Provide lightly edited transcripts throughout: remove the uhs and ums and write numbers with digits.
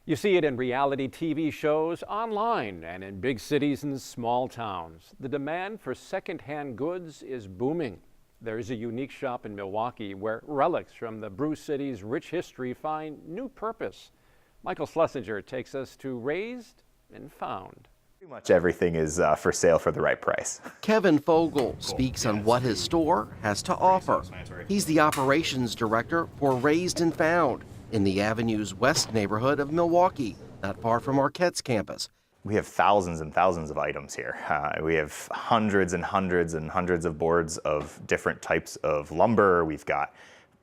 You see it in reality TV shows, online, and in big cities and small towns. The demand for secondhand goods is booming. There is a unique shop in Milwaukee where relics from the brew city's rich history find new purpose. Michael Schlesinger takes us to Razed and Found. Pretty much everything is for sale for the right price. Kevin Fogel speaks on what his store has to offer. He's the operations director for Razed and Found in the Avenue's West neighborhood of Milwaukee, not far from Marquette's campus. We have thousands and thousands of items here. We have hundreds and hundreds and hundreds of boards of different types of lumber. We've got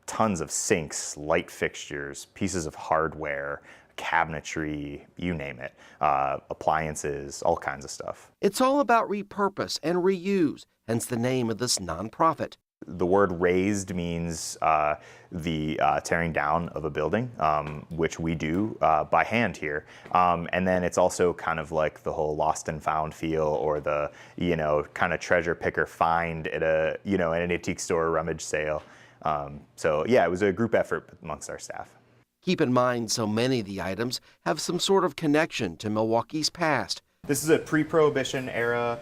tons of sinks, light fixtures, pieces of hardware, cabinetry, you name it, appliances, all kinds of stuff. It's all about repurpose and reuse, hence the name of this nonprofit. The word razed means the tearing down of a building, which we do by hand here. And then it's also kind of like the whole lost and found feel, or the, kind of treasure picker find at a, at an antique store or rummage sale. So yeah, it was a group effort amongst our staff. Keep in mind, so many of the items have some sort of connection to Milwaukee's past. This is a pre-Prohibition era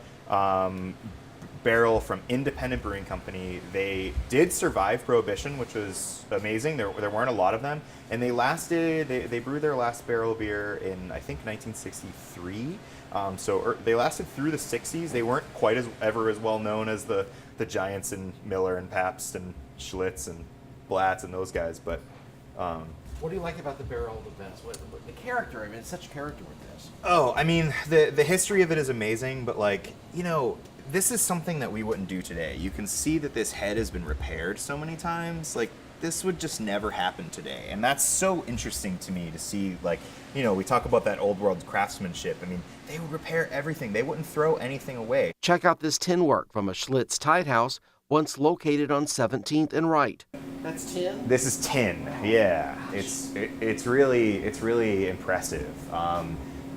barrel from Independent Brewing Company. They did survive Prohibition, which was amazing. There weren't a lot of them, and they lasted. They brewed their last barrel beer in, I think, 1963. So they lasted through the 60s. They weren't quite ever as well known as the giants and Miller and Pabst and Schlitz and Blatz and those guys, but. What do you like about the barrel events? The character, I mean, it's such a character with this. Oh, I mean, the history of it is amazing, but this is something that we wouldn't do today. You can see that this head has been repaired so many times. This would just never happen today. And that's so interesting to me to see, we talk about that old world craftsmanship. I mean, they would repair everything. They wouldn't throw anything away. Check out this tin work from a Schlitz Tide House, once located on 17th and Wright. That's tin? This is tin, yeah. It's really impressive.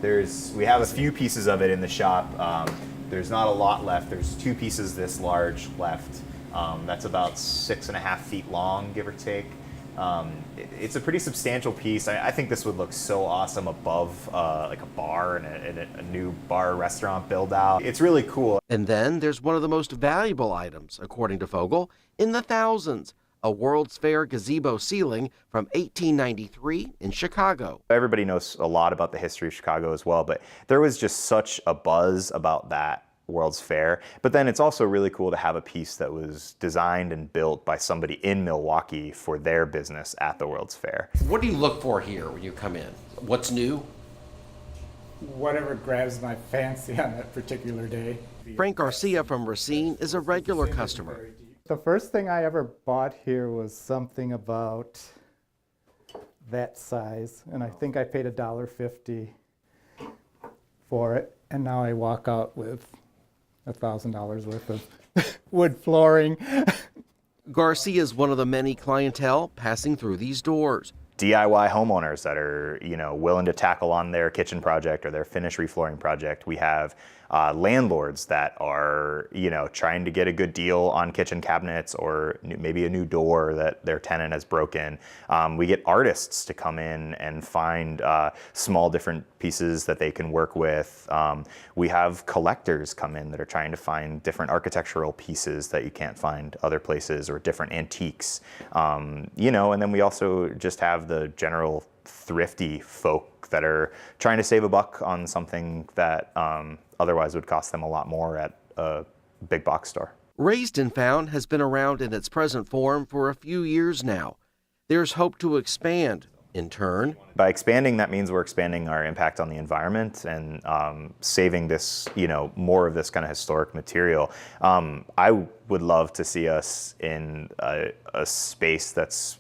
We have a few pieces of it in the shop. There's not a lot left. There's 2 pieces this large left. That's about 6.5 feet long, give or take. It's a pretty substantial piece. I think this would look so awesome above like a bar and a new bar restaurant build out. It's really cool. And then there's one of the most valuable items, according to Fogel, in the thousands. A World's Fair gazebo ceiling from 1893 in Chicago. Everybody knows a lot about the history of Chicago as well, but there was just such a buzz about that World's Fair. But then it's also really cool to have a piece that was designed and built by somebody in Milwaukee for their business at the World's Fair. What do you look for here when you come in? What's new? Whatever grabs my fancy on that particular day. Frank Garcia from Racine is a regular customer. The first thing I ever bought here was something about that size, and I think I paid $1.50 for it, and now I walk out with $1,000 worth of wood flooring. Garcia is one of the many clientele passing through these doors. DIY homeowners that are, willing to tackle on their kitchen project or their finish reflooring project. We have landlords that are, trying to get a good deal on kitchen cabinets or maybe a new door that their tenant has broken. We get artists to come in and find small different pieces that they can work with. We have collectors come in that are trying to find different architectural pieces that you can't find other places, or different antiques. And then we also just have the general thrifty folk that are trying to save a buck on something that otherwise would cost them a lot more at a big box store. Razed and Found has been around in its present form for a few years now. There's hope to expand in turn. By expanding, that means we're expanding our impact on the environment and saving this, more of this kind of historic material. I would love to see us in a space that's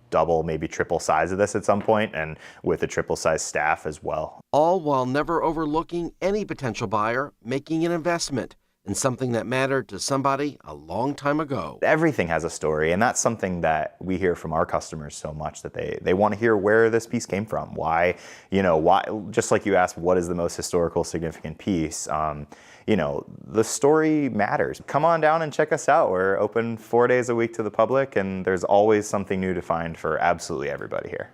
double, maybe triple size of this at some point, and with a triple size staff as well. All while never overlooking any potential buyer making an investment in something that mattered to somebody a long time ago. Everything has a story, and that's something that we hear from our customers so much, that they want to hear where this piece came from. Why, just like you asked, what is the most historical significant piece? The story matters. Come on down and check us out. We're open 4 days a week to the public, and there's always something new to find for absolutely everybody here.